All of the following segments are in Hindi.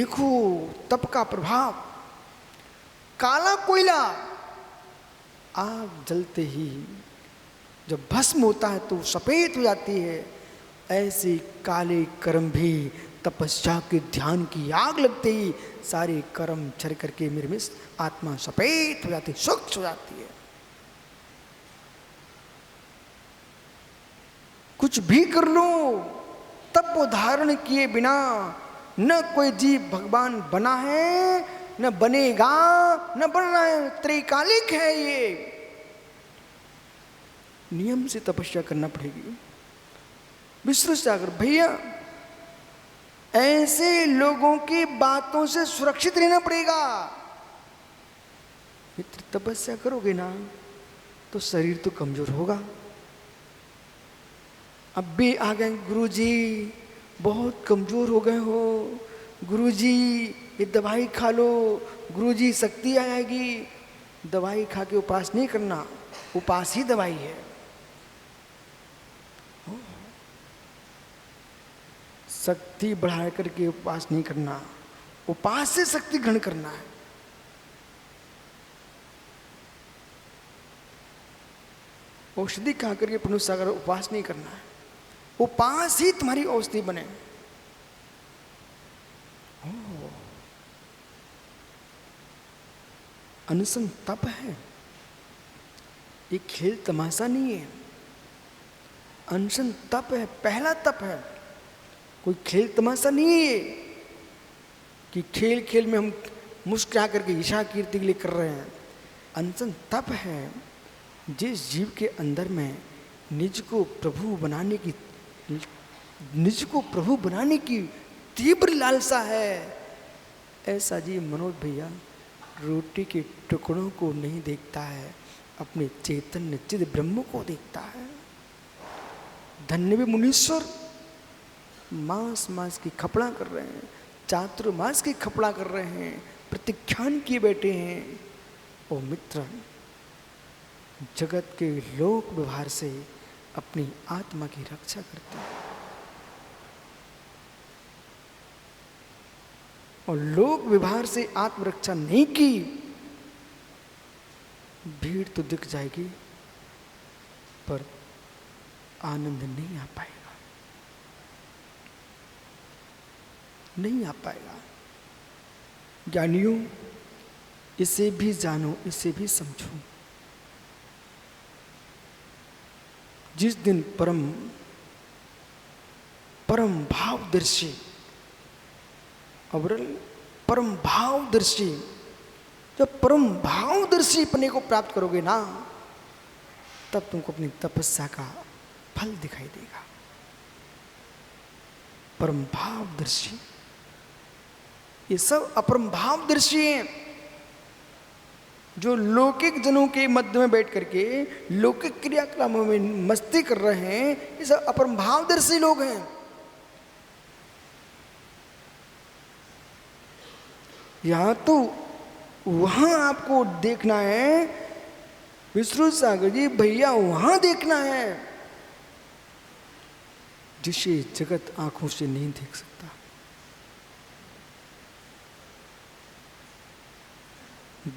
देखो तप का प्रभाव। काला कोयला आग जलते ही जब भस्म होता है तो सफेद हो जाती है, ऐसे काले कर्म भी तपस्या के ध्यान की आग लगते ही सारे कर्म झर करके मेरे में आत्मा सफेद हो जाती है, स्वच्छ हो जाती है। कुछ भी कर लो, तप धारण किए बिना न कोई जीव भगवान बना है, न बनेगा, न बन रहा है। त्रैकालिक है ये, नियम से तपस्या करना पड़ेगी। विष्णु सागर भैया, ऐसे लोगों की बातों से सुरक्षित रहना पड़ेगा। मित्र, तपस्या करोगे ना तो शरीर तो कमजोर होगा। अब भी आ गए गुरुजी, बहुत कमजोर हो गए हो गुरुजी, ये दवाई खा लो, गुरुजी शक्ति आएगी। दवाई खा के उपास नहीं करना, उपास ही दवाई है। शक्ति बढ़ा करके उपास नहीं करना, उपास से शक्ति ग्रहण करना है। औषधि खा करके पुण्य सागर उपास नहीं करना है, उपास ही तुम्हारी औषधि बने। अनशन तप है, ये खेल तमाशा नहीं है। अनशन तप है, पहला तप है, कोई खेल तमाशा नहीं है कि खेल खेल में हम मुस्कुरा करके ईशा कीर्ति के लिए कर रहे हैं। अनशन तप है, जिस जीव के अंदर में निज को प्रभु बनाने की तीव्र लालसा है, ऐसा जीव मनोज भैया रोटी के टुकड़ों को नहीं देखता है, अपने चैतन्य चिद ब्रह्म को देखता है। धन्य भी मुनीश्वर मांस मांस की खपड़ा कर रहे हैं, चातुर्मास की खपड़ा कर रहे हैं, प्रत्याख्यान किए बैठे हैं। ओ मित्र, जगत के लोक व्यवहार से अपनी आत्मा की रक्षा करते हैं, और लोक व्यवहार से आत्मरक्षा नहीं की, भीड़ तो दिख जाएगी पर आनंद नहीं आ पाएगा, नहीं आ पाएगा। ज्ञानियों, इसे भी जानो, इसे भी समझो। जिस दिन परम भावदर्शी, अवरल परम भावदर्शी, जब परम भावदर्शी अपने को प्राप्त करोगे ना, तब तुमको अपनी तपस्या का फल दिखाई देगा। परम भावदर्शी, ये सब अपरम भावदर्शी हैं, जो लौकिक जनों के मध्य में बैठ करके लौकिक क्रियाकलापों में मस्ती कर रहे हैं, ये सब अपरम भावदर्शी लोग हैं। यहां तो वहां आपको देखना है विष्णु सागर जी भैया, वहां देखना है जिसे जगत आंखों से नहीं देख सकता।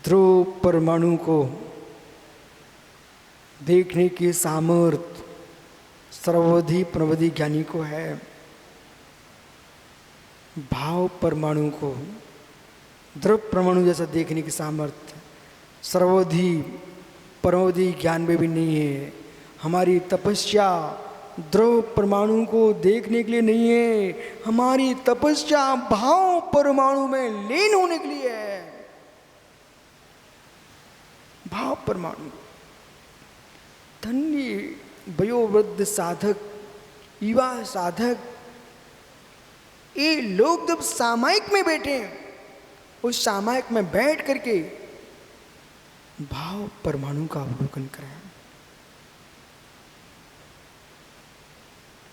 ध्रुव परमाणु को देखने की सामर्थ्य सर्वधि प्रवधि ज्ञानी को है, भाव परमाणु को ध्रुव परमाणु जैसा देखने की सामर्थ्य सर्वधि परमोधि ज्ञान में भी नहीं है। हमारी तपस्या ध्रुव परमाणु को देखने के लिए नहीं है, हमारी तपस्या भाव परमाणु में लीन होने के लिए है। भाव परमाणु, धन्य वयोवृद्ध साधक, युवा साधक, ये लोग जब सामायिक में बैठे हैं, उस सामायिक में बैठ करके भाव परमाणु का अवलोकन करें।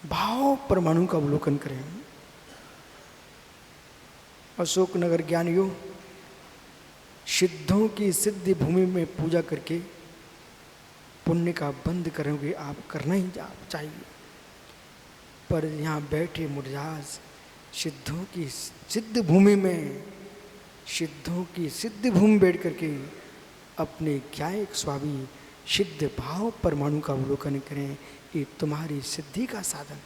भाव परमाणु का अवलोकन करें। अशोकनगर ज्ञानियों, सिद्धों की सिद्धि भूमि में पूजा करके पुण्य का बंद करोगे आप, करना ही चाहिए। पर यहाँ बैठे मुरझास सिद्धों की सिद्ध भूमि में, सिद्धों की सिद्ध भूमि बैठ करके अपने ज्ञायक स्वामी सिद्ध भाव परमाणु का अवलोकन करें। ये तुम्हारी सिद्धि का साधन है।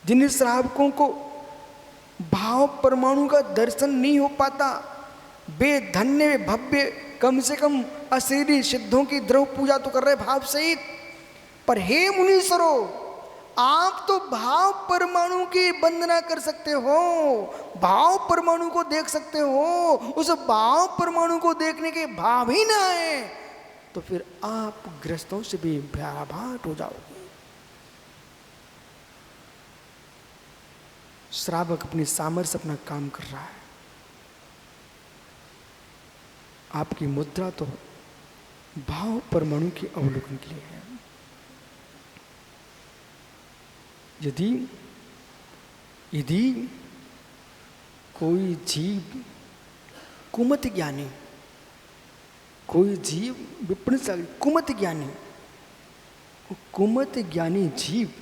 जिन श्रावकों को भाव परमाणु का दर्शन नहीं हो पाता, वे धन्य भव्य, कम से कम अशरीरी सिद्धों की द्रव पूजा तो कर रहे भाव सहित। पर हे मुनीश्वरों, आप तो भाव परमाणु की वंदना कर सकते हो, भाव परमाणु को देख सकते हो। उस भाव परमाणु को देखने के भाव ही ना आए तो फिर आप ग्रस्तों से भी भयाभाट हो जाओगे। श्रावक अपनी सामर्थ्य अपना काम कर रहा है। आपकी मुद्रा तो भाव परमाणु के अवलोकन के लिए है। यदि कोई जीव कुमत ज्ञानी, कोई जीव विपण कुमत ज्ञानी, कुमत ज्ञानी जीव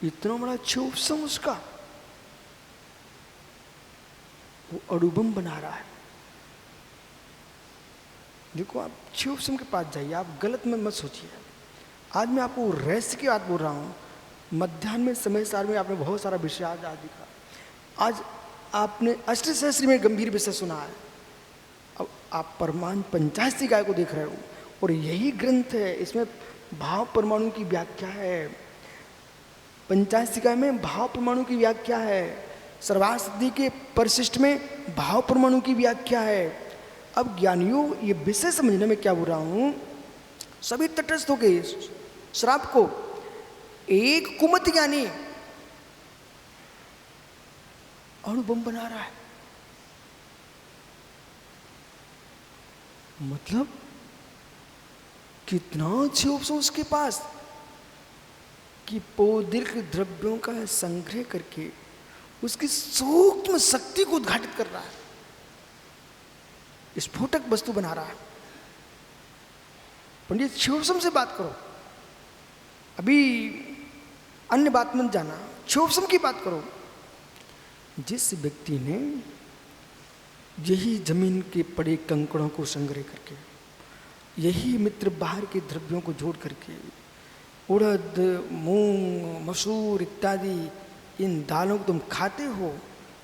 इतना बड़ा क्षोभसम उसका, वो अड़ुबम बना रहा है। देखो, आप क्षोभसम के पास जाइए, आप गलत में मत सोचिए। आज मैं आपको रहस्य की बात बोल रहा हूँ। मध्याह्न में समय सार में आपने बहुत सारा विषय आज दिखा। आज आपने अष्टसहस्री में गंभीर विषय सुना है। अब आप परमाणु पंचाशीगाय को देख रहे हो, और यही ग्रंथ है, इसमें भाव परमाणु की व्याख्या है। पंचाशीगाय में भाव परमाणु की व्याख्या है। सर्वासिद्धि के परिशिष्ट में भाव परमाणु की व्याख्या है। अब ज्ञानियों, ये विषय समझने में क्या बोल रहा हूँ, सभी तटस्थ हो गए। श्राप को एक कुमत ज्ञानी अणुबम बना रहा है। मतलब कितना क्षोभ उसके पास कि पौदीर्घ द्रव्यों का संग्रह करके उसकी सूक्ष्म शक्ति को उद्घाटित कर रहा है, स्फोटक वस्तु बना रहा है। पंडित क्षोभसम से बात करो, अभी अन्य बात मत जाना, क्षोभसम की बात करो। जिस व्यक्ति ने यही जमीन के पड़े कंकड़ों को संग्रह करके, यही मित्र बाहर के द्रव्यों को जोड़ करके, उड़द, मूंग, मसूर इत्यादि इन दालों को तुम खाते हो,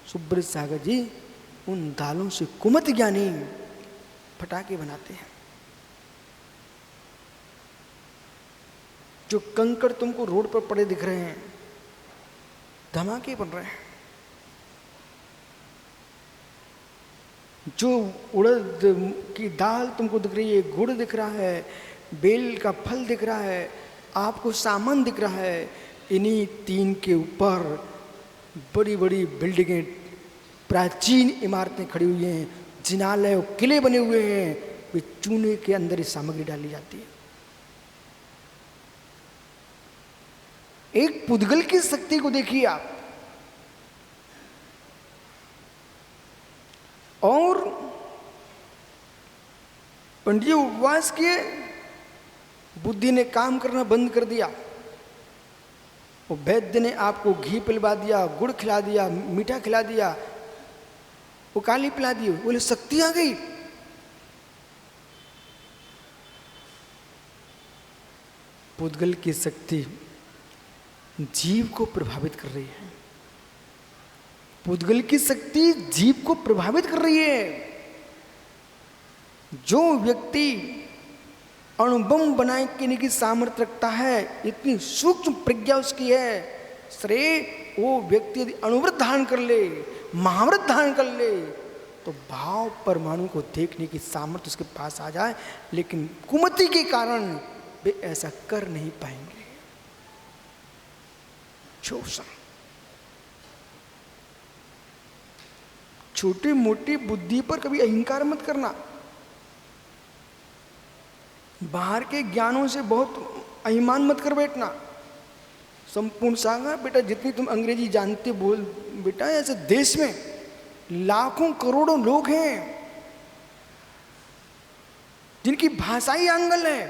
सुब्रत सागर जी, उन दालों से कुमत ज्ञानी पटाखे बनाते हैं। जो कंकड़ तुमको रोड पर पड़े दिख रहे हैं, धमाके बन रहे हैं। जो उड़द की दाल तुमको दिख रही है, गुड़ दिख रहा है, बेल का फल दिख रहा है, आपको सामान दिख रहा है, इन्हीं तीन के ऊपर बड़ी बड़ी बिल्डिंगें, प्राचीन इमारतें खड़ी हुई हैं, जिनालय और किले बने हुए हैं। वे चूने के अंदर ये सामग्री डाली जाती है। एक पुद्गल की शक्ति को देखिए आप। और पंडित जी उपवास किए, बुद्धि ने काम करना बंद कर दिया। वो वैद्य ने आपको घी पिलवा दिया, गुड़ खिला दिया, मीठा खिला दिया, वो काली पिला दी, बोले शक्ति आ गई। पुद्गल की शक्ति जीव को प्रभावित कर रही है। पुद्गल की शक्ति जीव को प्रभावित कर रही है। जो व्यक्ति अणुबम बनाने की सामर्थ्य रखता है, इतनी सूक्ष्म प्रज्ञा उसकी है, श्रेय वो व्यक्ति यदि अणुव्रत धारण कर ले, महाव्रत धारण कर ले, तो भाव परमाणु को देखने की सामर्थ्य उसके पास आ जाए। लेकिन कुमति के कारण वे ऐसा कर नहीं पाएंगे। छोटी मोटी बुद्धि पर कभी अहंकार मत करना। बाहर के ज्ञानों से बहुत अभिमान मत कर बैठना। संपूर्ण सागर बेटा, जितनी तुम अंग्रेजी जानते बोल बेटा, ऐसे देश में लाखों करोड़ों लोग हैं जिनकी भाषा ही आंगल है।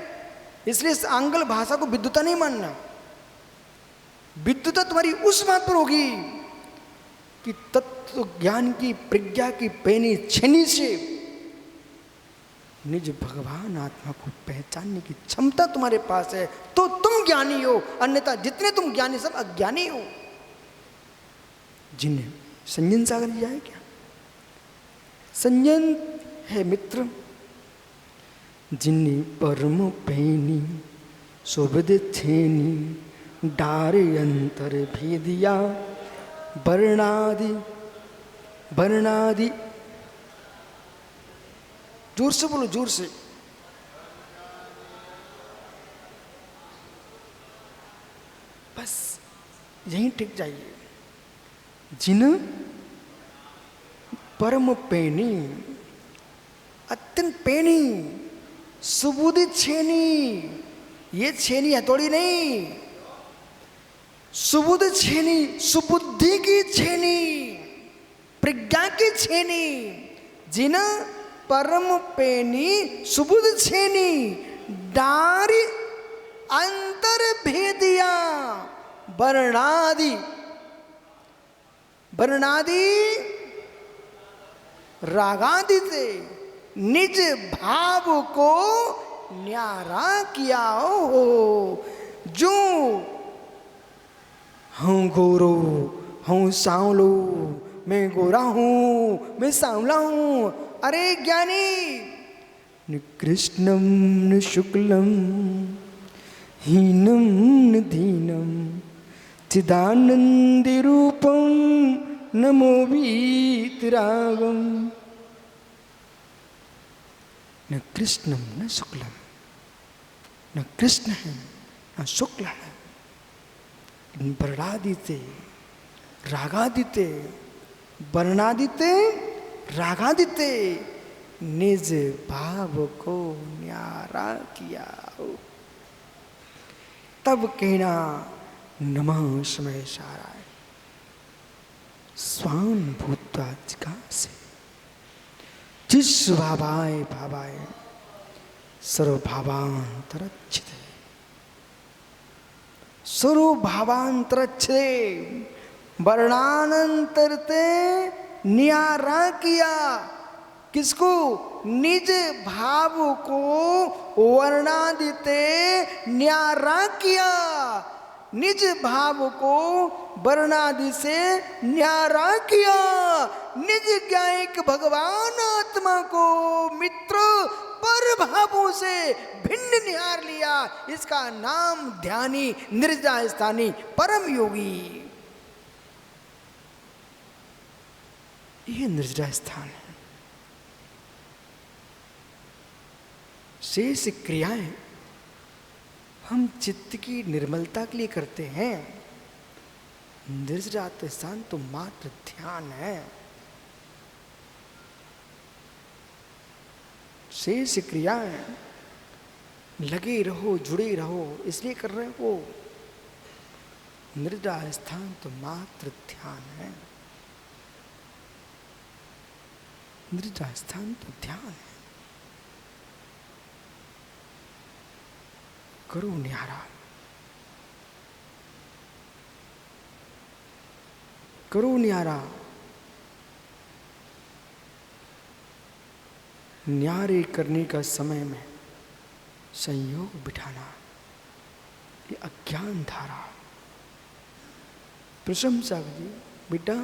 इसलिए इस आंगल भाषा को विद्वता नहीं मानना। विद्वता तुम्हारी उस बात पर होगी कि तत्व ज्ञान की प्रज्ञा की पैनी छेनी से निज भगवान आत्मा को पहचानने की क्षमता तुम्हारे पास है तो तुम ज्ञानी हो, अन्यथा जितने तुम ज्ञानी सब अज्ञानी हो। जिन्हें संजन सागर दिया है क्या? संजन है मित्र जिन्नी परम पैनी शोभद छेनी डारे अंतर भेदिया वर्णादि वर्णादि। जोर से बोलो, जोर से। बस यहीं टिक जाइए। जिन परम पैनी, अत्यंत पैनी, सुबुद्धि छेनी, ये छेनी हथौड़ी नहीं, सुबुद्धि छेनी, सुबुद्धि की छेनी, प्रज्ञा की छेनी। जिन परम पैनी सुबुद्धि छेनी डारी अंतर भेदिया वर्णादि वर्णादि रागादि से निज भाव को न्यारा किया हो। जो हूँ गोरो, हूँ सांवलो, मैं गोरा हूँ, मैं सांवला हूँ। अरे ज्ञानी, न कृष्णम न शुक्लम हीनम न दीनम चिदानंदी रूपम नमो वीतरागम। न कृष्णम न शुक्लम, न कृष्ण है न शुक्ल है, वर्णादिते रागादिते वर्णादिते रागादिते निज भाव को न्यारा किया। तब कहना नमः समय सारा स्वान भूतवा जिज्ञासे जिस भावाय भावाय सर्वभावांतरच्छिदे सर्वभावांतरच्छिदे वर्णानंतरते न्यारा किया। किसको? निज भाव को वर्णादिते न्यारा किया। निज भाव को वर्णादि से न्यारा किया। निज ज्ञायक भगवान आत्मा को मित्र पर भावों से भिन्न निहार लिया। इसका नाम ध्यानी निर्जा स्थानी परम योगी। यह निर्जा स्थान है। शेष क्रियाएं हम चित्त की निर्मलता के लिए करते हैं। निर्जरात स्थान तो मात्र ध्यान है। शेष क्रियाएं लगे रहो, जुड़े रहो, इसलिए कर रहे हो। निर्जरा स्थान तो मात्र ध्यान है। निर्जरा स्थान तो ध्यान है। करो न्यारा, करो न्यारा। न्यारे करने का समय में संयोग बिठाना, ये अज्ञान धारा। प्रशंसा जी बेटा,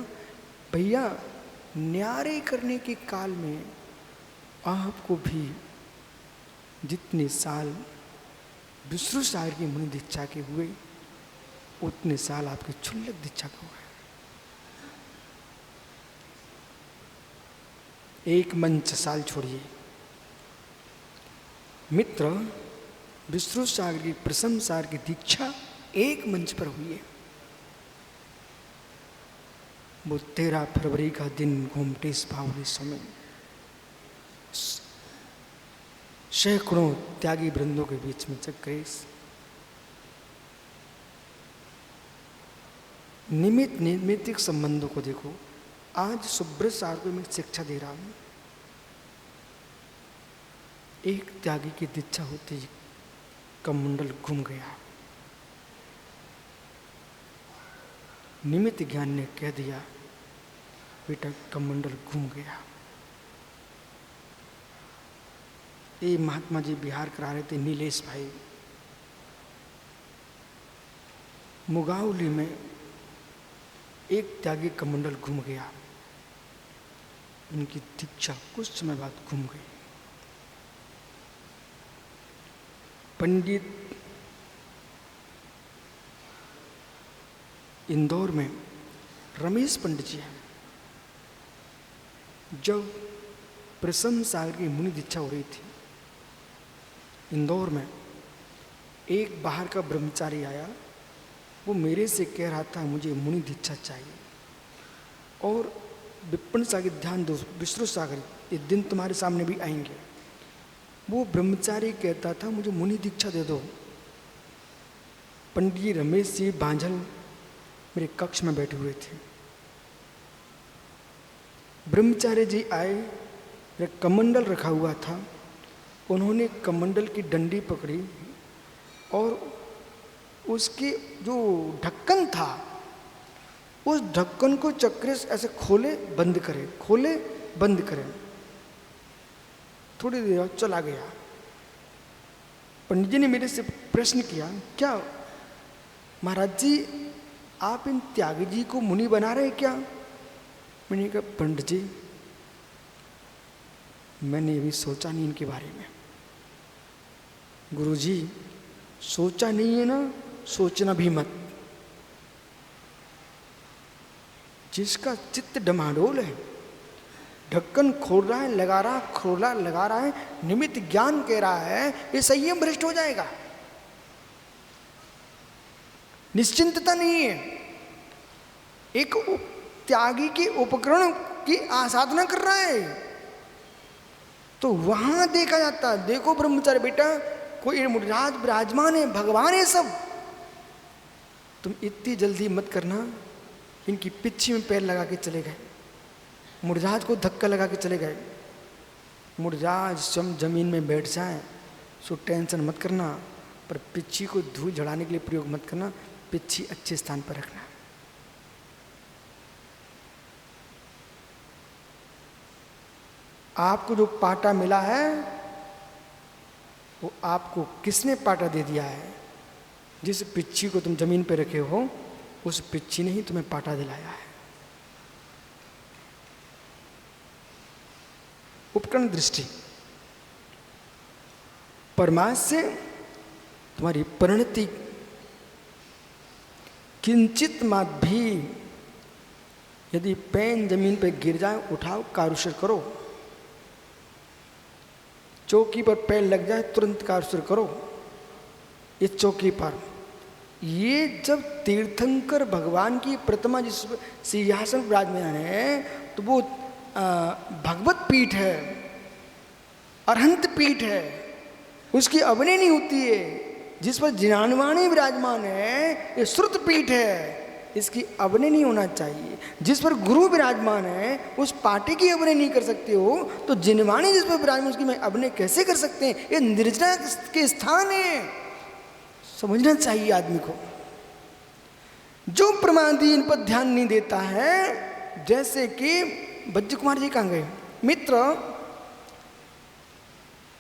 भैया न्यारे करने के काल में आपको भी जितने साल विष्णु सागर की मुनि दीक्षा के हुए उतने साल आपके क्षुल्लक दीक्षा के हुए। एक मंच साल छोड़िए, मित्र विष्णु सागर की प्रथम सार की दीक्षा एक मंच पर हुई है। वो 13 फरवरी का दिन घूमटे बावली समय सैकड़ों त्यागी वृंदों के बीच में चक्रेश निमित्तिक संबंधों को देखो। आज सुब्रत सार को मैं शिक्षा दे रहा हूं। एक त्यागी की दीक्षा होती कमंडल घूम गया। निमित्त ज्ञान ने कह दिया, बेटा कमंडल घूम गया। ये महात्मा जी बिहार करा रहे थे, नीलेश भाई। मुगावली में एक त्यागी कमंडल घूम गया, उनकी दीक्षा कुछ समय बाद घूम गई। पंडित इंदौर में रमेश पंडित जी हैं, जब प्रसन्न सागर की मुनि दीक्षा हो रही थी इंदौर में, एक बाहर का ब्रह्मचारी आया, वो मेरे से कह रहा था मुझे मुनि दीक्षा चाहिए, और विपिन सागर ध्यान दो, विष्णु सागर ये दिन तुम्हारे सामने भी आएंगे। वो ब्रह्मचारी कहता था मुझे मुनि दीक्षा दे दो। पंडित जी रमेश जी बांझल मेरे कक्ष में बैठे हुए थे। ब्रह्मचारी जी आए, मेरा कमंडल रखा हुआ था, उन्होंने कमंडल की डंडी पकड़ी और उसके जो ढक्कन था, उस ढक्कन को चक्रे से ऐसे खोले बंद करे, खोले बंद करे। थोड़ी देर बाद चला गया। पंडित जी ने मेरे से प्रश्न किया, क्या महाराज जी आप इन त्यागी जी को मुनि बना रहे क्या? मैंने कहा पंडित जी मैंने अभी सोचा नहीं इनके बारे में। गुरु जी सोचा नहीं है ना, सोचना भी मत। जिसका चित्त डमाडोल है, ढक्कन खोल रहा है लगा रहा, खोला लगा रहा है, निमित्त ज्ञान कह रहा है, ये संयम भ्रष्ट हो जाएगा। निश्चिंतता नहीं है। एक त्यागी के उपकरण की आसाधना कर रहा है, तो वहां देखा जाता है, देखो ब्रह्मचारी बेटा कोई मुनिराज विराजमान है, भगवान है सब। तुम इतनी जल्दी मत करना। इनकी पिच्छी में पैर लगा के चले गए, मुनिराज को धक्का लगा के चले गए। मुनिराज जमीन में बैठ जाए सो टेंशन मत करना, पर पिच्छी को धूल झड़ाने के लिए प्रयोग मत करना, पिच्छी अच्छे स्थान पर रखना। आपको जो पाटा मिला है वो आपको किसने पाटा दे दिया है? जिस पिच्छी को तुम जमीन पर रखे हो उस पिच्छी ने ही तुम्हें पाटा दिलाया है। उपकरण दृष्टि, परमार्थ से तुम्हारी परिणति किंचित मात भी यदि पैन जमीन पर गिर जाए उठाओ, कारुशर करो। चौकी पर पैर लग जाए तुरंत कारुशर करो। इस चौकी पर ये जब तीर्थंकर भगवान की प्रतिमा जिस सिंहासन विराजमान है, तो वो भगवत पीठ है, अरहंत पीठ है, उसकी अवनी नहीं होती है। जिस पर जिनानवाणी विराजमान है ये श्रुत पीठ है, इसकी अवनी नहीं होना चाहिए। जिस पर गुरु विराजमान है उस पाटे की अवनी नहीं कर सकते हो, तो जिनवाणी जिस पर विराजमान उसकी मैं अवनी कैसे कर सकते हैं? ये निर्जना के स्थान है, समझना चाहिए आदमी को। जो प्रमादी इन पर ध्यान नहीं देता है, जैसे कि बज्ज कुमार जी कहाँ गए मित्र,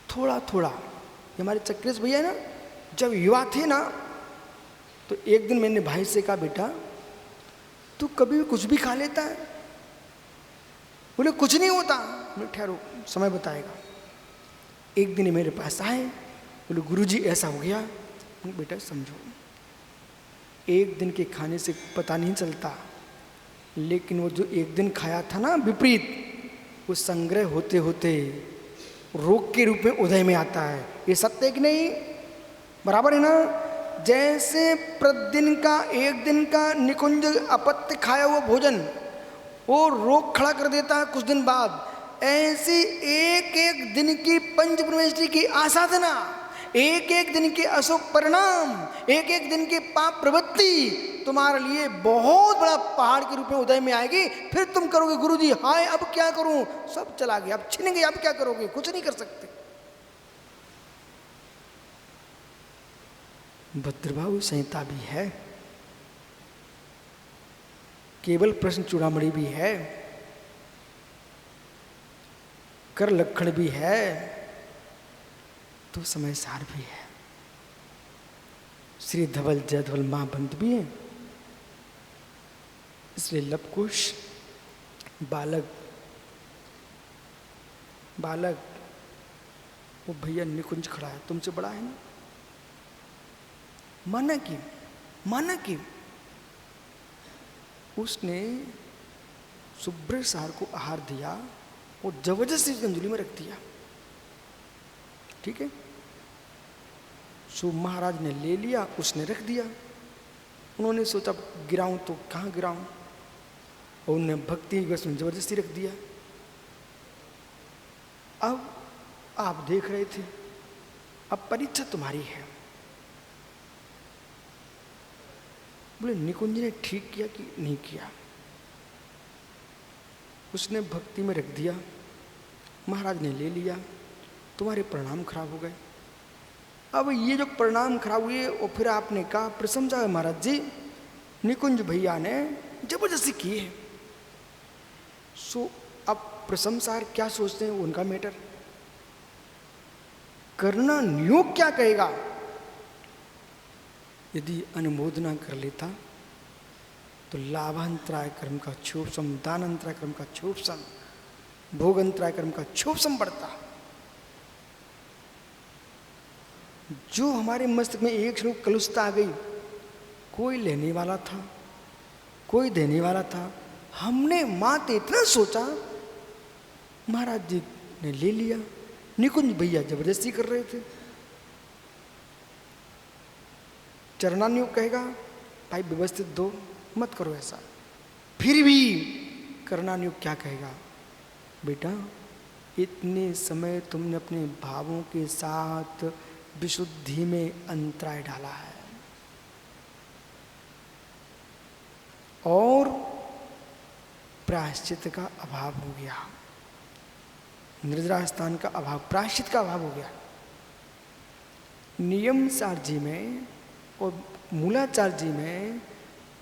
थोड़ा थोड़ा हमारे चक्रेश भैया ना जब युवा थे ना, तो एक दिन मैंने भाई से कहा बेटा तू कभी भी कुछ भी खा लेता है? बोले कुछ नहीं होता। मैं ठहरो समय बताएगा। एक दिन मेरे पास आए, बोले गुरुजी ऐसा हो गया। बेटा समझो, एक दिन के खाने से पता नहीं चलता, लेकिन वो जो एक दिन खाया था ना विपरीत, वो संग्रह होते होते रोग के रूप में उदय में आता है। ये सत्य कि नहीं? बराबर है ना? जैसे प्रतिदिन का एक दिन का निकुंज अपत्य खाया हुआ भोजन वो रोग खड़ा कर देता है कुछ दिन बाद, ऐसी एक एक दिन की पंच परमेष्टि की आसाधना, एक एक दिन के अशुभ परिणाम, एक एक दिन की पाप प्रवृत्ति तुम्हारे लिए बहुत बड़ा पहाड़ के रूप में उदय में आएगी। फिर तुम करोगे गुरुजी हाय अब क्या करूं, सब चला गया, अब छिन गया, अब क्या करोगे? कुछ नहीं कर सकते। भद्रभाव संहिता भी है, केवल प्रश्न चूड़ामणि भी है, कर लक्षण भी है, तो समय सार भी है, श्री धवल जय धवल महाबंध भी है। इसलिए लवकुश बालक वो भैया निकुंज खड़ा है, तुमसे बड़ा है ना, माना कि उसने सुब्रसार को आहार दिया और जबरदस्ती उसकी अंजलि में रख दिया। ठीक है, सो महाराज ने ले लिया, उसने रख दिया। उन्होंने सोचा गिराऊं तो कहाँ गिराऊं, और उन्होंने भक्ति बस में जबरदस्ती रख दिया। अब आप देख रहे थे, अब परीक्षा तुम्हारी है। बोले निकुंज ने ठीक किया कि नहीं किया? उसने भक्ति में रख दिया, महाराज ने ले लिया, तुम्हारे परिणाम खराब हो गए। अब ये जो परिणाम खराब हुए, और फिर आपने कहा प्रशंसा है महाराज जी, निकुंज भैया ने जबरदस्ती की है। सो अब प्रशंसा क्या सोचते हैं उनका मैटर, करना नियोग क्या कहेगा। यदि अनुमोदना कर लेता तो लाभांतराय कर्म का क्षोभसम, दानांतराय कर्म का क्षोभसम, भोगंतराय कर्म का क्षोभसम बढ़ता। जो हमारे मस्तक में एक क्षण कलुषता आ गई, कोई लेने वाला था, कोई देने वाला था, हमने मात इतना सोचा, महाराज जी ने ले लिया, निकुंज भैया जबरदस्ती कर रहे थे। चरणानुयोग कहेगा भाई व्यवस्थित दो, मत करो ऐसा। फिर भी करणानुयोग क्या कहेगा, बेटा इतने समय तुमने अपने भावों के साथ विशुद्धि में अंतराय डाला है, और प्रायश्चित का अभाव हो गया, निर्जरा स्थान का अभाव, प्रायश्चित का अभाव हो गया। नियम चार्जी में और मूलाचार्जी में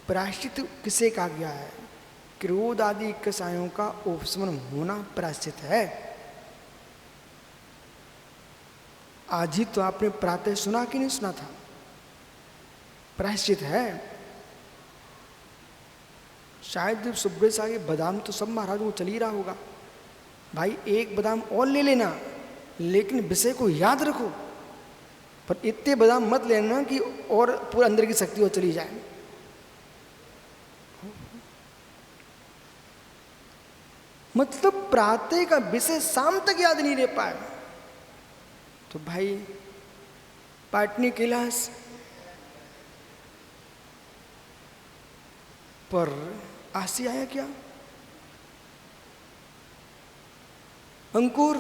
प्रायश्चित किसे कहा गया है? क्रोध आदि कसायों का उपशमन होना प्रायश्चित है। आज ही तो आपने प्रातः सुना कि नहीं सुना था, प्रायश्चित है। शायद सुबह से आगे बादाम तो सब महाराज को चल ही रहा होगा, भाई एक बादाम और ले लेना, लेकिन विषय को याद रखो, पर इतने बादाम मत लेना कि और पूरे अंदर की शक्ति वो चली जाए। मतलब प्रातः का विषय शाम तक याद नहीं रह पाए, तो भाई पाटनी कैलाश पर आसी आया क्या? अंकुर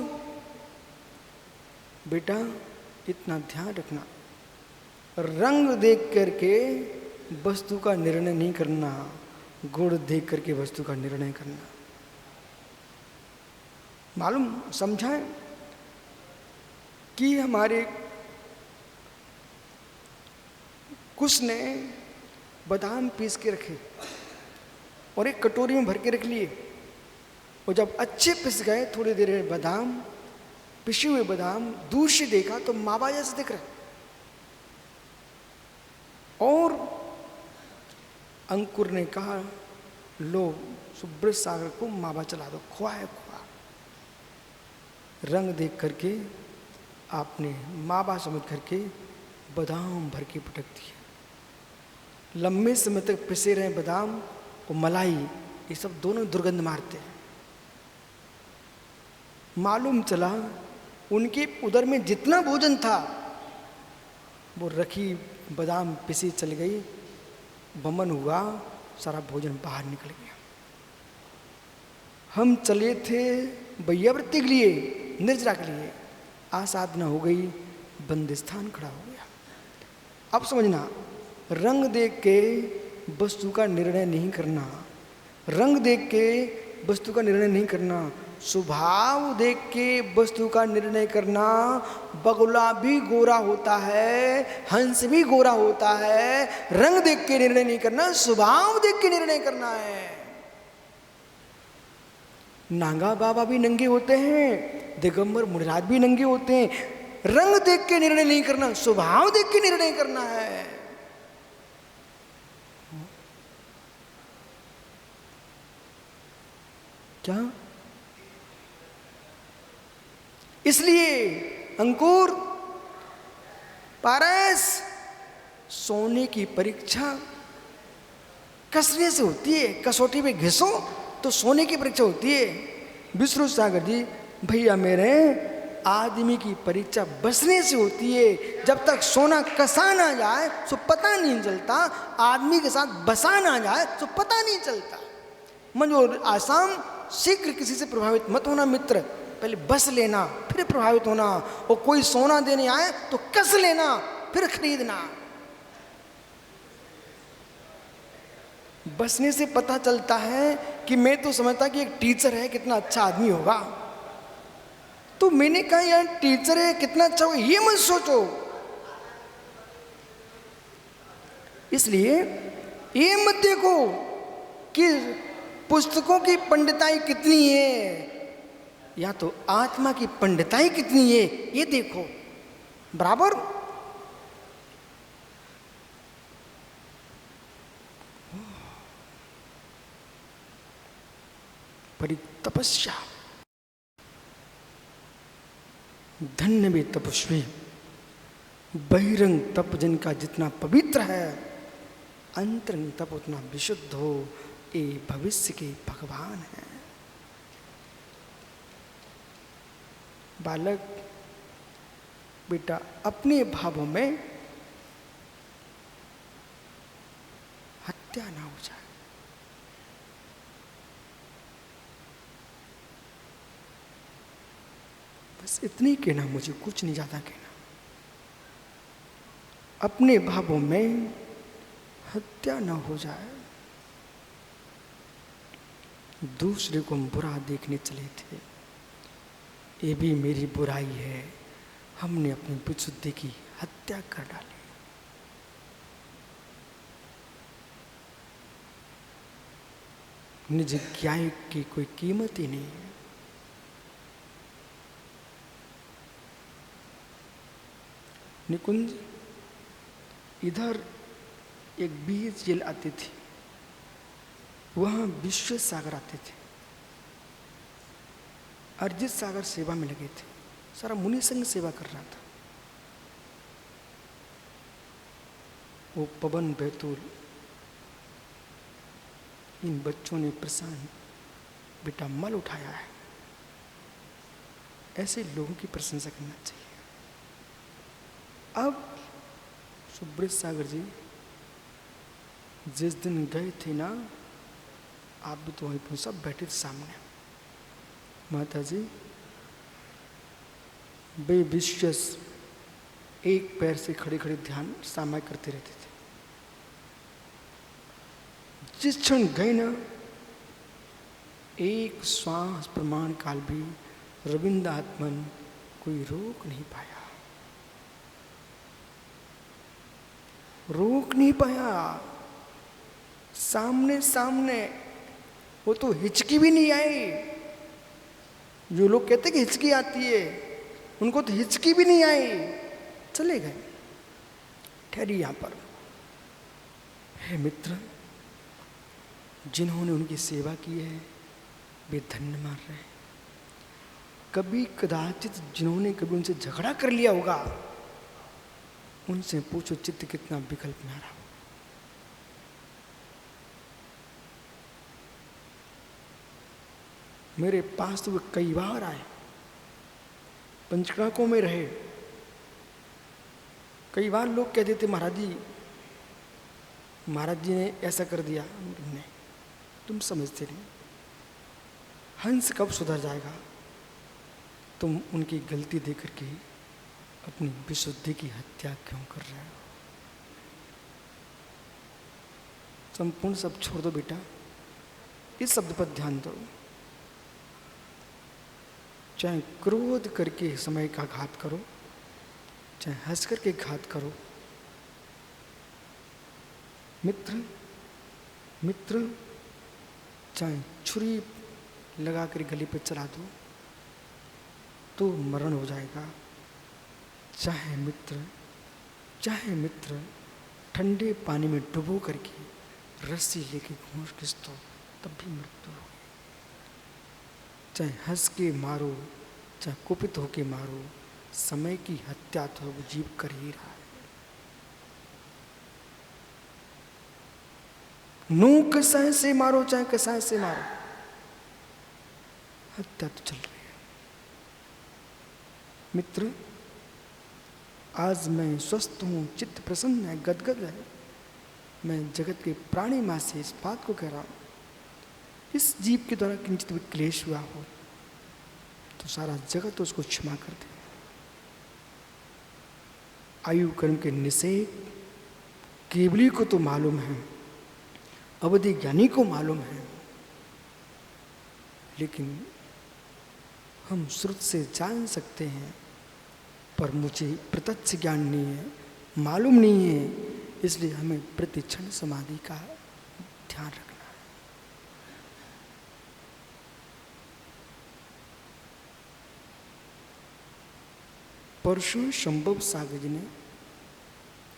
बेटा इतना ध्यान रखना, रंग देख करके वस्तु का निर्णय नहीं करना, गुण देख करके वस्तु का निर्णय करना। मालूम समझाएं कि हमारे कुछ ने बादाम पीस के रखे और एक कटोरी में भर के रख लिए, और जब अच्छे पिस गए, थोड़ी देर में बादाम, पिसे हुए बादाम दूर से देखा तो मावा जैसे दिख रहा। और अंकुर ने कहा लो सुब्रत सागर को मावा चला दो, खुआ है खुआ। रंग देख करके आपने मावा समझ करके बादाम भर के पटक दिए। लंबे समय तक पिसे रहे बादाम और मलाई, ये सब दोनों दुर्गंध मारते हैं। मालूम चला उनके उदर में जितना भोजन था वो रखी बादाम पिसी चल गई, बमन हुआ, सारा भोजन बाहर निकल गया। हम चले थे वैयावृत्ति के लिए, निर्जरा के लिए, आसाधना हो गई, बंदिस्थान खड़ा हो गया। अब समझना, रंग देख के वस्तु का निर्णय नहीं करना, रंग देख के वस्तु का निर्णय नहीं करना, स्वभाव देख के वस्तु का निर्णय करना। बगुला भी गोरा होता है, हंस भी गोरा होता है। रंग देख के निर्णय नहीं करना, स्वभाव देख के निर्णय करना है। नागा बाबा भी नंगे होते हैं, दिगंबर मुनिराज भी नंगे होते हैं। रंग देख के निर्णय नहीं करना, स्वभाव देख के निर्णय करना है। क्या? इसलिए अंकुर, पारस, सोने की परीक्षा कसने से होती है। कसौटी पे घिसो तो सोने की परीक्षा होती है। विष्णु सागर जी, भैया मेरे, आदमी की परीक्षा बसने से होती है। जब तक सोना कसा ना जाए तो पता नहीं चलता, आदमी के साथ बसा ना जाए तो पता नहीं चलता। मंजूर आसाम, शीघ्र किसी से प्रभावित मत होना मित्र, पहले बस लेना फिर प्रभावित होना। और कोई सोना देने आए तो कस लेना फिर खरीदना। बसने से पता चलता है कि मैं तो समझता कि एक टीचर है कितना अच्छा आदमी होगा, तो मैंने कहा यार टीचर है कितना अच्छा होगा, ये मत सोचो। इसलिए ये मत देखो कि पुस्तकों की पंडिताई कितनी है, या तो आत्मा की पंडिताई कितनी है ये देखो। बराबर? परितपस्या, धन्य भी तपस्वी। बहिरंग तप जिनका जितना पवित्र है, अंतरंग तप उतना विशुद्ध हो, ये भविष्य के भगवान हैं। बालक बेटा अपने भावों में हत्या ना हो जाए। बस इतनी कहना, मुझे कुछ नहीं ज्यादा कहना। अपने भावों में हत्या ना हो जाए। दूसरे को हम बुरा देखने चले थे, ये भी मेरी बुराई है, हमने अपनी विशुद्धि की हत्या कर डाली। निज ज्ञान की कोई कीमत ही नहीं है। निकुंज, इधर एक बीच जेल आती थी, वहां विश्व सागर आते थे। अरिजीत सागर सेवा में लगे थे, सारा मुनि संघ सेवा कर रहा था। वो पवन बैतूल, इन बच्चों ने प्रशांत बेटा मल उठाया है, ऐसे लोगों की प्रशंसा करना चाहिए। अब सुब्रत सागर जी जिस दिन गए थे ना, आप भी तो वहीं पर सब बैठे थे सामने। माता जी बेविश्वास एक पैर से खड़े खड़े ध्यान सामाय करते रहते थे। जिस क्षण गए ना, एक श्वास प्रमाण काल भी रविंद्रात्मन कोई रोक नहीं पाया, रोक नहीं पाया। सामने सामने वो तो हिचकी भी नहीं आई। जो लोग कहते कि हिचकी आती है, उनको तो हिचकी भी नहीं आई, चले गए। ठहरी यहां पर। हे मित्र, जिन्होंने उनकी सेवा की है वे धन्य मार रहे हैं। कभी कदाचित जिन्होंने कभी उनसे झगड़ा कर लिया होगा, उनसे पूछो चित्त कितना विकल्प में आ रहा। मेरे पास तो वे कई बार आए, पंचकाकों में रहे। कई बार लोग कहते थे महाराज जी ने ऐसा कर दिया। नहीं, तुम समझते नहीं। हंस कब सुधर जाएगा? तुम उनकी गलती देख करके अपनी विशुद्धि की हत्या क्यों कर रहे हो? संपूर्ण सब छोड़ दो बेटा, इस शब्द पर ध्यान दो। चाहे क्रोध करके समय का घात करो, चाहे हंस करके घात करो। मित्र मित्र चाहे छुरी लगा कर गले पर चला दो तो मरण हो जाएगा। चाहे मित्र ठंडे पानी में डुबो करके रस्सी लेके घींच दो तब भी मृत्यु होगी। चाहे हंस के मारो, चाहे कुपित होके मारो, समय की हत्या तो वो जीव कर ही रहा है। नूह कसाय से मारो, चाहे कसाय से मारो, हत्या तो चल रही है। मित्र, आज मैं स्वस्थ हूँ, चित्त प्रसन्न है, गदगद है। मैं जगत के प्राणी माँ से इस बात को कह रहा हूँ, इस जीव के द्वारा किंचित भी क्लेश हुआ हो तो सारा जगत उसको क्षमा कर दे। आयु कर्म के निषेध केवली को तो मालूम है, अवधि ज्ञानी को मालूम है, लेकिन हम श्रुत से जान सकते हैं, पर मुझे प्रत्यक्ष ज्ञान नहीं है, मालूम नहीं है, इसलिए हमें प्रतिक्षण समाधि का ध्यान रखना है। परसों संभव सागर जी ने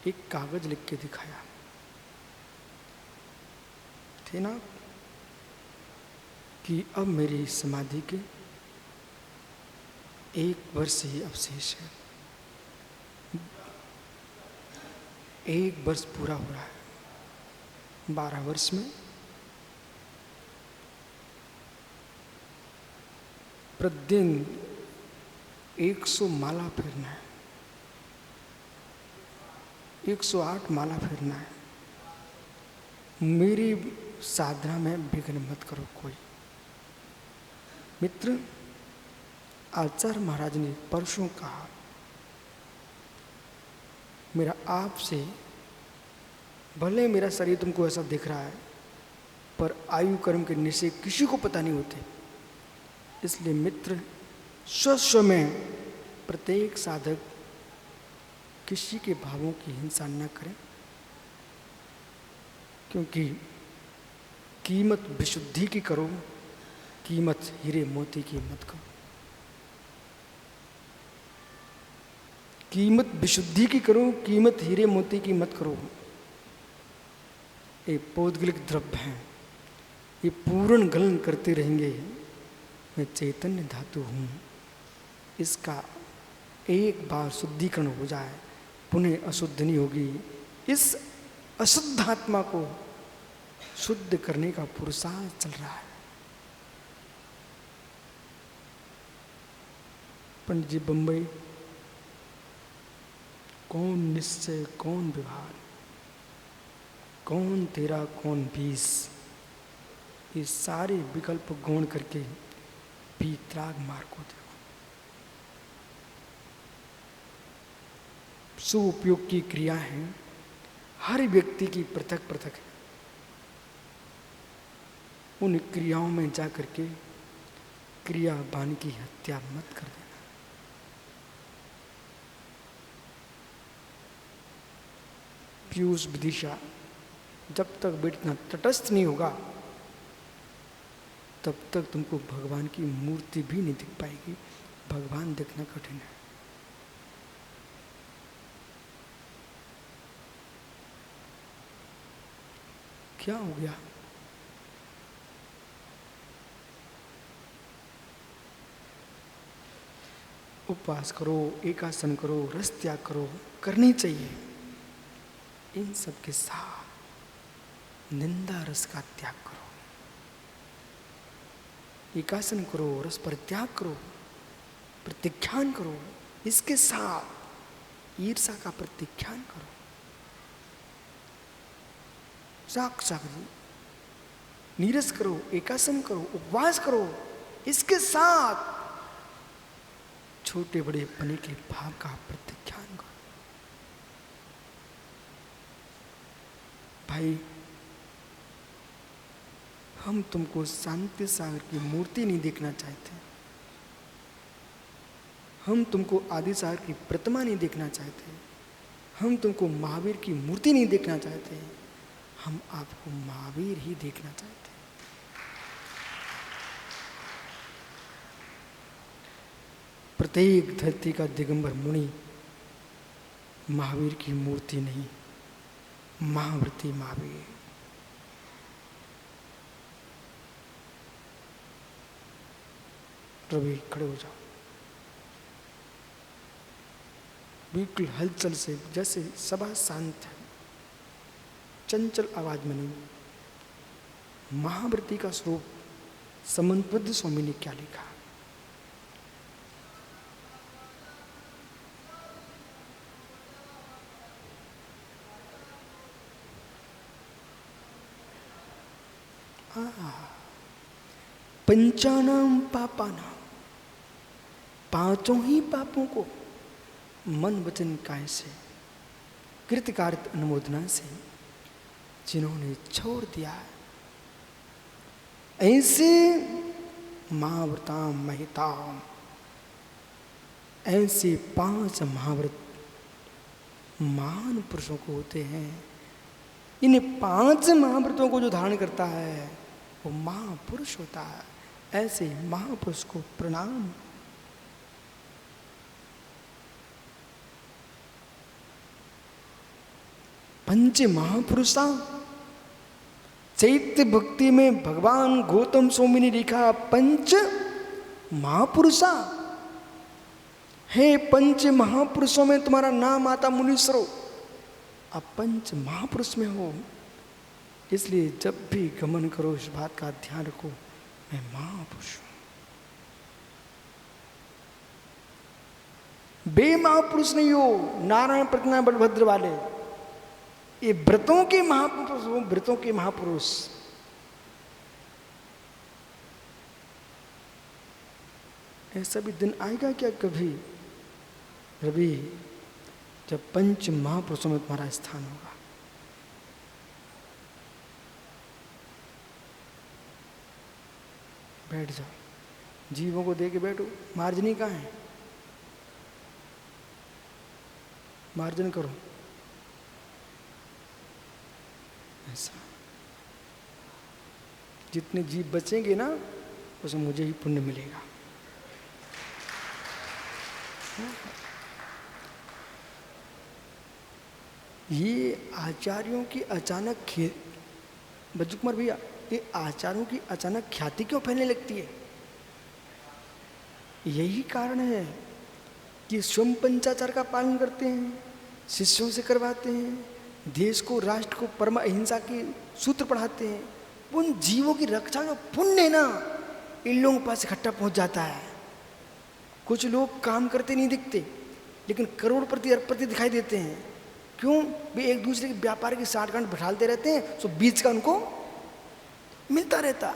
एक कागज लिख के दिखाया थे ना कि अब मेरी समाधि के 1 वर्ष ही अवशेष है। 1 वर्ष पूरा हो रहा है। 12 वर्ष में प्रतिदिन 100 माला फेरना है, 108 माला फेरना है। मेरी साधना में विघ्न मत करो कोई। मित्र, आचार्य महाराज ने परसों कहा, मेरा आपसे, भले मेरा शरीर तुमको ऐसा दिख रहा है, पर आयु कर्म के निश्चय किसी को पता नहीं होते। इसलिए मित्र, स्व में प्रत्येक साधक किसी के भावों की हिंसा न करें, क्योंकि कीमत विशुद्धि की करो, कीमत हीरे मोती की मत करो। कीमत विशुद्धि की करो, कीमत हीरे मोती की मत करो। ये पौद्गलिक द्रव्य हैं, ये पूर्ण गलन करते रहेंगे। मैं चैतन्य धातु हूँ, इसका एक बार शुद्धिकरण हो जाए, पुनः अशुद्ध नहीं होगी। इस अशुद्ध आत्मा को शुद्ध करने का पुरुषार्थ चल रहा है। पंडित जी बंबई, कौन निश्चय कौन व्यवहार, कौन तेरा कौन 20, ये सारे विकल्प गौण करके वीतराग मार्ग को देखो। सुउपयोग की क्रिया है, हर व्यक्ति की पृथक पृथक है। उन क्रियाओं में जा करके क्रियावान की हत्या मत कर देना। पीयूष विदिशा जब तक बैठना तटस्थ नहीं होगा, तब तक तुमको भगवान की मूर्ति भी नहीं दिख पाएगी। भगवान देखना कठिन है। क्या हो गया? उपवास करो, एकासन करो, रस त्याग करो, करनी चाहिए। इन सब के साथ निंदा रस का त्याग करो, एकासन करो, रस पर त्याग करो, प्रत्याख्यान करो। इसके साथ ईर्षा का प्रत्याख्यान करो। साक्षात नीरस करो, एकासन करो, उपवास करो। इसके साथ छोटे बड़े पने के भाव का प्रत्याख्यान करो। भाई, हम तुमको शांति सागर की मूर्ति नहीं देखना चाहते, हम तुमको आदिसार की प्रतिमा नहीं देखना चाहते, हम तुमको महावीर की मूर्ति नहीं देखना चाहते, हम आपको महावीर ही देखना चाहते हैं। प्रत्येक धरती का दिगंबर मुनि महावीर की मूर्ति नहीं, महाव्रती महावीर। रवि खड़े हो जाओ, बिल्कुल हलचल से, जैसे सभा शांत है, चंचल आवाज में नहीं। महाव्रती का स्वरूप समन्वद्ध स्वामी ने क्या लिखा? पंचानाम पापानाम, पांचों ही पापों को मन वचन काय से कृतकार्य अनुमोदना से जिन्होंने छोड़ दिया, ऐसे महाव्रताम महिताम, ऐसे 5 महाव्रत महान पुरुषों को होते हैं। इन 5 महाव्रतों को जो धारण करता है वो महापुरुष होता है। ऐसे महापुरुष को प्रणाम। पंच महापुरुषा, चैत्य भक्ति में भगवान गौतम स्वामी ने लिखा पंच महापुरुषा। हे पंच महापुरुषों में तुम्हारा नाम आता मुनीश्वरों, अब पंच महापुरुष में हो, इसलिए जब भी गमन करो इस बात का ध्यान रखो, मैं महापुरुष हूं। बे महापुरुष नहीं हो, नारायण प्रज्ञा बलभद्र वाले, ये व्रतों के महापुरुष हो, व्रतों के महापुरुष। ऐसा भी दिन आएगा क्या कभी रवि, जब पंच महापुरुषों में तुम्हारा स्थान होगा? बैठ जाओ, जीवों को दे के बैठो। मार्जनी कहाँ है? मार्जन करो। ऐसा जितने जीव बचेंगे ना, उसमें मुझे ही पुण्य मिलेगा। ये आचार्यों की अचानक बज्जू कुमार भैया, ये आचार्यों की अचानक ख्याति क्यों फैलने लगती है? यही कारण है कि स्वयं पंचाचार का पालन करते हैं, शिष्यों से करवाते हैं, देश को, राष्ट्र को परम अहिंसा के सूत्र पढ़ाते हैं। उन जीवों की रक्षा जो पुण्य है ना, इन लोगों के पास इकट्ठा पहुंच जाता है। कुछ लोग काम करते नहीं दिखते, लेकिन करोड़पति अरबपति दिखाई देते हैं। क्यों? वे एक दूसरे के व्यापार की साठगांठ बैठालते रहते हैं, सो बीच का उनको मिलता रहता।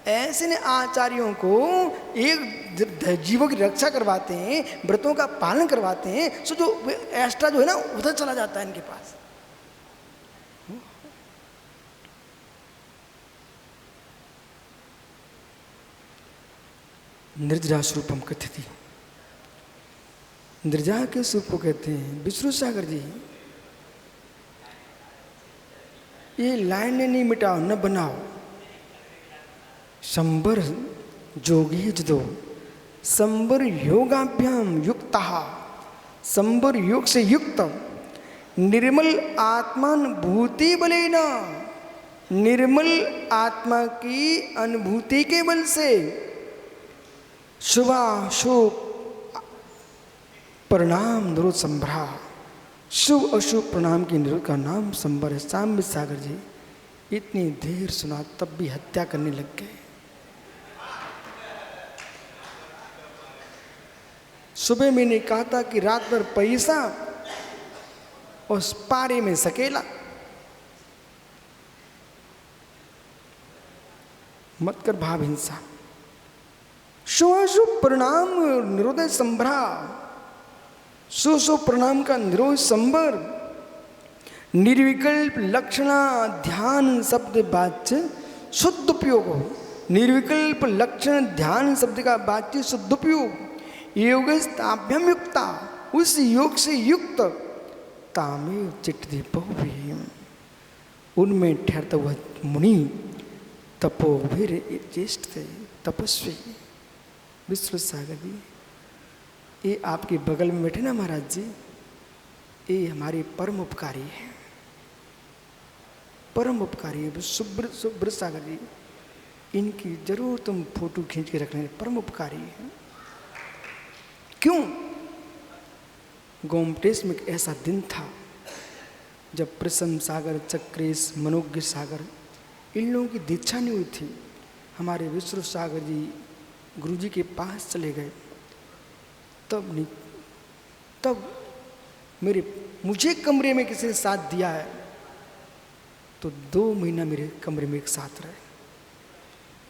ऐसे ने आचार्यों को एक जीवों की रक्षा करवाते हैं, व्रतों का पालन करवाते हैं, सो जो एक्स्ट्रा जो है ना उधर चला जाता है इनके पास। निर्जरा स्वरूपम कथ्यति, निर्जरा के स्वरूप को कहते हैं विष्णु सागर जी। ये लाइन ने नहीं मिटाओ न बनाओ। संबर जोगी जदो संबर योगाभ्याम युक्ता, संबर योग से युक्त निर्मल आत्मानुभूति बलेन, निर्मल आत्मा की अनुभूति के बल से शुभाशुभ प्रणाम निरोध संभ्रा, शुभ अशुभ प्रणाम की निरोध का नाम संबर है। सांब सागर जी इतनी देर सुना तब भी हत्या करने लग गए। सुबह मैंने कहा था कि रात भर पैसा उस पारे में सकेला, मत कर भाव हिंसा। शुभ प्रणाम निरोध संभ्रा, शुभ प्रणाम का निरोध संबर। निर्विकल्प लक्षणा ध्यान शब्द वाच्य शुद्ध उपयोग हो। निर्विकल्प लक्षण ध्यान शब्द का वाच्य शुद्ध उपयोग। योगस्ताभ्यम युक्ता, उस योग से युक्त तामेव चिट्ठी बहुभीम, उनमें ठहरता हुआ मुनि तपोभिर ज्येष्ठ थे, तपस्वी। विश्व सागर जी, ये आपके बगल में बैठे ना महाराज जी, ये हमारे परम उपकारी है, परम उपकारी है सुब्र सागर जी। इनकी जरूर तुम फोटो खींच के रखना, परम उपकारी है। क्यों? गोमटेश में एक ऐसा दिन था जब प्रसन्न सागर, चक्रेश, मनोज्ञ सागर, इन लोगों की दीक्षा नहीं हुई थी। हमारे विश्व सागर जी गुरु जी के पास चले गए, तब मुझे कमरे में किसी ने साथ दिया है, तो 2 महीना मेरे कमरे में एक साथ रहे।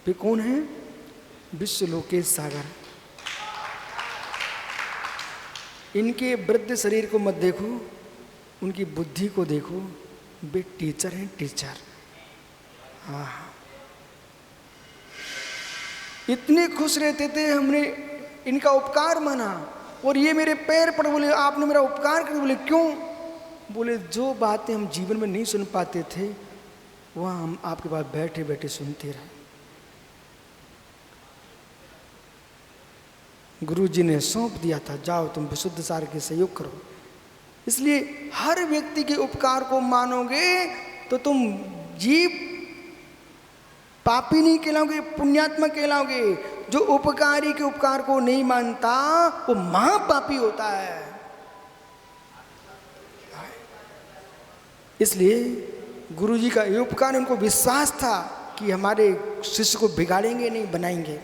वे कौन है? विश्व लोकेश सागर। इनके वृद्ध शरीर को मत देखो, उनकी बुद्धि को देखो। वे टीचर हैं, टीचर। हाँ, इतने खुश रहते थे, हमने इनका उपकार माना, और ये मेरे पैर पड़ बोले आपने मेरा उपकार कर। बोले क्यों? बोले जो बातें हम जीवन में नहीं सुन पाते थे, वहाँ हम आपके पास बैठे बैठे सुनते रहे। गुरु जी ने सौंप दिया था, जाओ तुम विशुद्ध सागर के सहयोग करो। इसलिए हर व्यक्ति के उपकार को मानोगे तो तुम जीव पापी नहीं कहलाओगे, पुण्यात्मा कहलाओगे। जो उपकारी के उपकार को नहीं मानता वो महापापी होता है। इसलिए गुरु जी का ये उपकार, उनको विश्वास था कि हमारे शिष्य को बिगाड़ेंगे नहीं, बनाएंगे।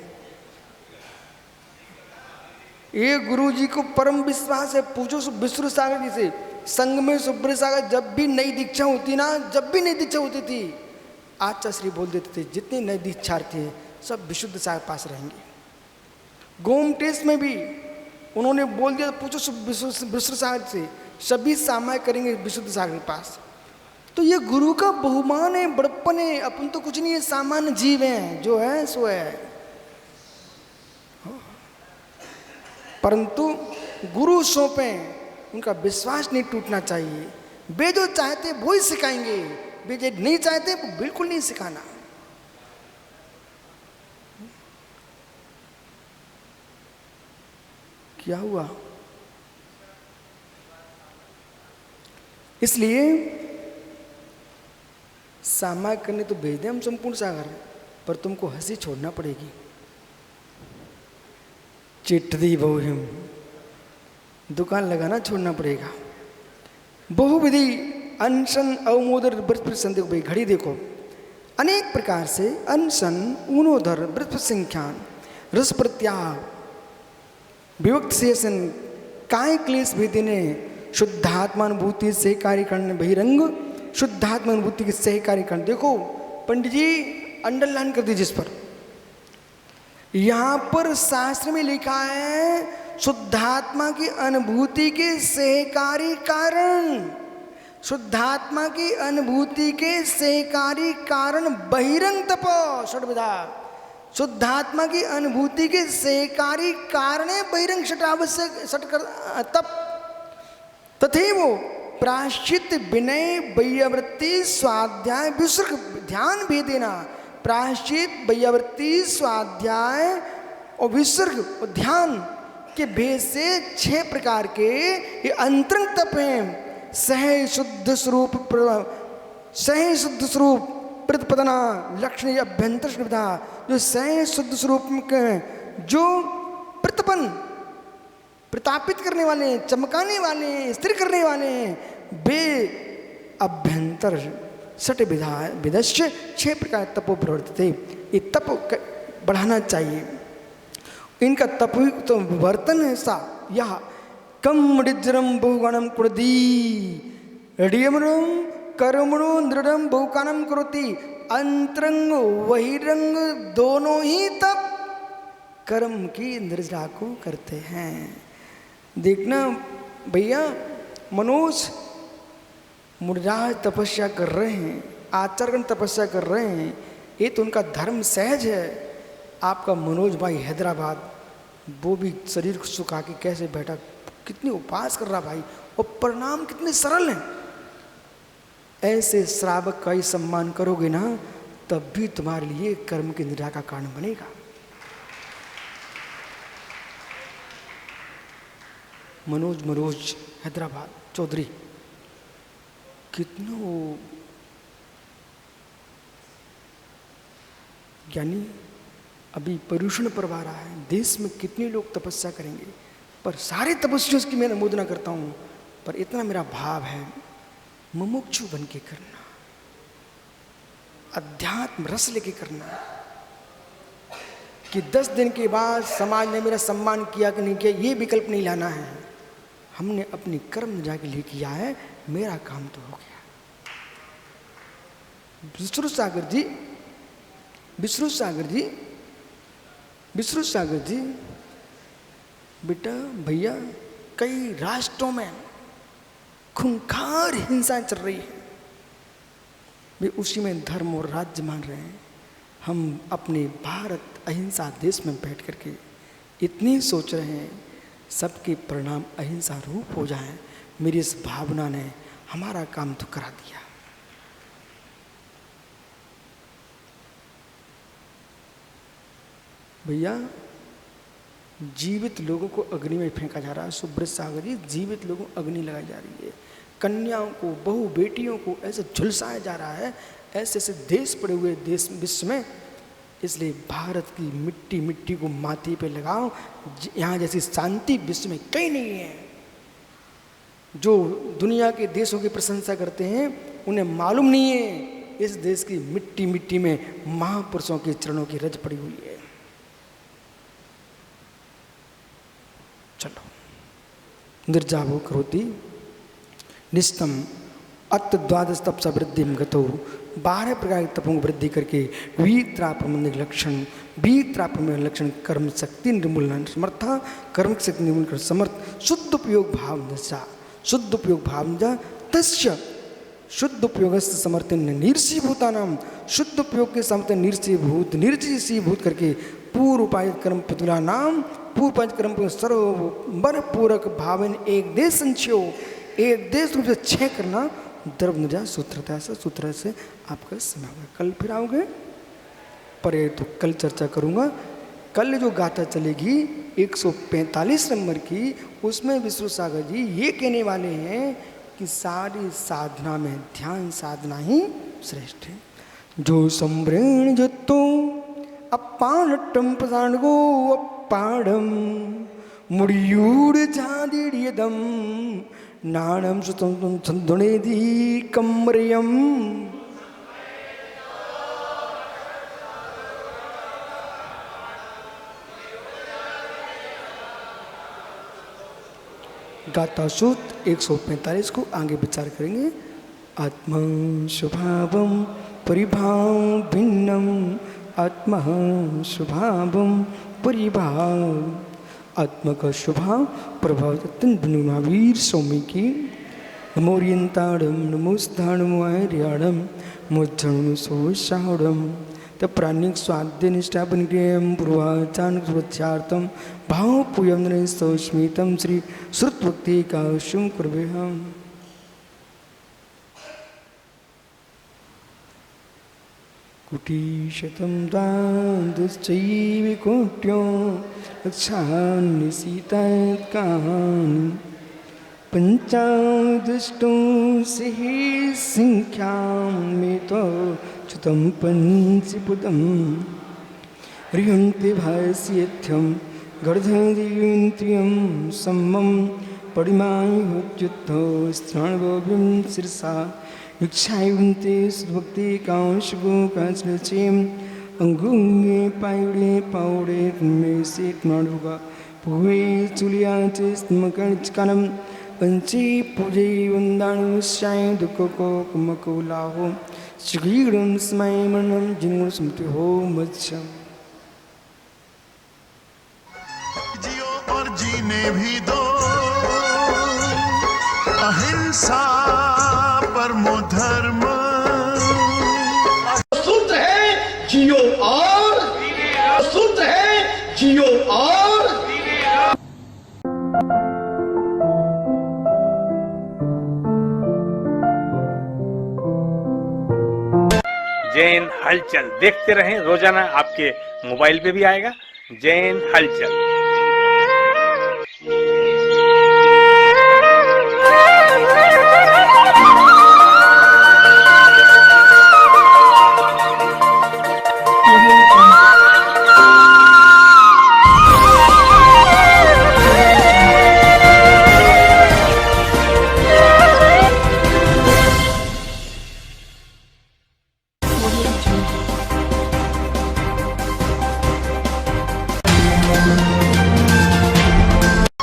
ये गुरु जी को परम विश्वास है। पूछो विश्व सागर जी से, संघ में सुब्र सागर जब भी नई दीक्षा होती ना, जब भी नई दीक्षा होती थी, आचार्य श्री बोल देते थे जितने नए दीक्षार्थी हैं सब विशुद्ध सागर पास रहेंगे। गोमटेश में भी उन्होंने बोल दिया, पूछो विश्व सागर से, सभी सामाय करेंगे विशुद्ध सागर के पास। तो ये गुरु का बहुमान है, बड़प्पन है। अपन तो कुछ नहीं है, सामान्य जीव हैं, जो है सो है। परंतु गुरु सौंपे, उनका विश्वास नहीं टूटना चाहिए। वे जो चाहते वो ही सिखाएंगे, वे जो नहीं चाहते वो बिल्कुल नहीं सिखाना। क्या हुआ? इसलिए सामाय करने तो भेज दें हम संपूर्ण सागर, पर तुमको हंसी छोड़ना पड़ेगी। चिट्ठी बहुहिम, दुकान लगाना छोड़ना पड़ेगा। बहुविधि अनशन अवमोदर व्रत संदेह। भाई घड़ी देखो, अनेक प्रकार से अनशन, ऊनोदर, व्रत संख्यान, रस प्रत्याग, विभक्त शेषन, काय क्लेश भेदिने, शुद्धात्मानुभूति से कार्यकरण, बहिरंग शुद्धात्मानुभूति के सही कार्यकरण। देखो पंडित जी अंडरलाइन कर दीजिए इस पर। यहां पर शास्त्र में लिखा है शुद्धात्मा की अनुभूति के सहकारी कारण। शुद्धात्मा की अनुभूति के सहकारी कारण बहिरंग तप षड्विधा। शुद्धात्मा की अनुभूति के सहकारी कारण है बहिरंग षट तप। तथैव प्रायश्चित, विनय, वैयावृत्ति, स्वाध्याय, विसर्ग, ध्यान भेदेना। प्रायश्चित, वैयावृत्ति, स्वाध्याय और विसर्ग और ध्यान के भेद से 6 प्रकार के ये अंतरंग तप हैं। सह शुद्ध स्वरूप, सह शुद्ध स्वरूप प्रतिपदना लक्षण अभ्यंतर सुविधा। जो सह शुद्ध स्वरूप के जो प्रतिपन प्रतापित करने वाले, चमकाने वाले, स्थिर करने वाले, वे अभ्यंतर सट विधश्य 6 प्रकार तपो प्रवर्तिते। ये तप बढ़ाना चाहिए। इनका तप तो वर्तन है सा यह कम डिज्रम बहुगणम कुर्दी ऋडियमरम कर्मणो दृढ़म बहुकानम करोति। अंतरंग बहिरंग दोनों ही तप कर्म की निर्जरा को करते हैं। देखना भैया, मनोज मुनिराज तपस्या कर रहे हैं, आचार्यगण तपस्या कर रहे हैं, ये तो उनका धर्म सहज है। आपका मनोज भाई हैदराबाद वो भी शरीर को सुखा के कैसे बैठा, कितनी उपास कर रहा भाई, और परिणाम कितने सरल हैं। ऐसे श्रावक का ही सम्मान करोगे ना, तब भी तुम्हारे लिए कर्म की निराशा का कारण बनेगा। मनोज हैदराबाद चौधरी, कितनों ज्ञानी, अभी पर्यूषण पर्व आ रहा है, देश में कितने लोग तपस्या करेंगे, पर सारे तपस्वियों की मैं अनुमोदना करता हूँ, पर इतना मेरा भाव है मुमुक्षु बन के करना, अध्यात्म रस लेके करना, कि 10 दिन के बाद समाज ने मेरा सम्मान किया कि नहीं किया, ये विकल्प नहीं लाना है। हमने अपनी कर्म जाके लिए किया है, मेरा काम तो हो गया। विष्णु सागर जी बेटा भैया, कई राष्ट्रों में खूंखार हिंसा चल रही है, वे उसी में धर्म और राज्य मान रहे हैं। हम अपने भारत अहिंसा देश में बैठ करके इतनी सोच रहे हैं सबके परिणाम अहिंसा रूप हो जाएं। मेरी इस भावना ने हमारा काम तो करा दिया। भैया जीवित लोगों को अग्नि में फेंका जा रहा है। सुब्रत सागर जी, जीवित लोगों को अग्नि लगाई जा रही है, कन्याओं को, बहु बेटियों को ऐसे झुलसाया जा रहा है। ऐसे ऐसे देश पड़े हुए देश विश्व में, इसलिए भारत की मिट्टी को माथे पे लगाओ। यहाँ जैसी शांति विश्व में कहीं नहीं है। जो दुनिया के देशों की प्रशंसा करते हैं उन्हें मालूम नहीं है इस देश की मिट्टी में महापुरुषों के चरणों की रज पड़ी हुई है। चलो, निर्जाभो करोति निस्तम अत 12 तप सा वृद्धि गतो, 12 प्रकार के तपों को वृद्धि करके वीत्रापमन लक्षण कर्म शक्ति निर्मूलन समर्था, कर्म शक्ति निर्मूलन कर समर्थ, शुद्ध उपयोग भाव तस्य शुद्ध उपयोग समर्थन निर्षीभूता नाम, शुद्ध उपयोग के समर्थन निर्षीभूत करके पूर्व उपायित कर्म पुतला नाम, पूर्व उपायित कर्म सर्व पूरक भावन एक देश संचयो, एक देश रूप से 6 करना द्रव निजा सूत्र से आपका समय होगा। कल फिर आओगे पर तो कल चर्चा करूँगा। कल जो गाथा चलेगी 145 नंबर की, उसमें विष्णु सागर जी ये कहने वाले हैं कि सारी साधना में ध्यान साधना ही श्रेष्ठ है। जो सम्रेण जतो अपानटम प्रसाणगो अपाणम मुड़ियूड़ झादिड़ियदम नाणम सुतम छंदुनेदी कमरियम। गाथा सूत्र 145 को आगे विचार करेंगे। आत्मा स्वभावम परिभाव भिन्नम, आत्मा स्वभावम परिभाव, आत्मा का स्वभाव प्रभाव अत्यंत भिन्न। महावीर स्वामी की नमोरियंताड़म नमोस्ताड़म आर्याड़म मोक्षण सोषाड़म प्राणिक स्वाद्य निष्ठापन क्रियम पूर्वाचान स्वच्छार्थम भाव पूयम सौस्मितम श्री श्रुतभक्ति का शुम करवे हम। कुटीशतम दादश्चैव कोट्यो रक्षान्य सीताकान् पंचादष्टो सिहि संख्यां में तो च्युतं पंचपुदं ह्रियन्ते भास्यथ्यं गर्धदियन्त्रियं सम्मं परिमायुच्युतो स्त्राणवोभिं शिरसा भिक्षायुन्ते सुभक्ति कांशगो कांचलचेम अंगुंगे पायुड़े पाउड़े में सेठ माडुगा पुवे चुलिया चेस्मकणचकनम पंची पूजे वंदाणु शाय दुखो को कुमको लाहो श्रीगुण स्मय मनम जिन्गुण स्मृति हो मच्छम। जियो और जीने भी दो अहिंसा परमो धर्म। सूत्र है जियो और, सूत्र है जियो और जैन हलचल देखते रहें, रोजाना आपके मोबाइल पे भी आएगा जैन हलचल।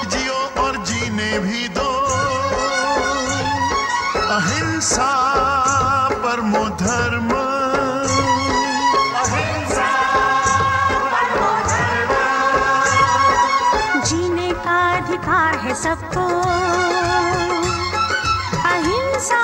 जियो और जीने भी दो, अहिंसा परमो धर्म। जीने का अधिकार है सबको, अहिंसा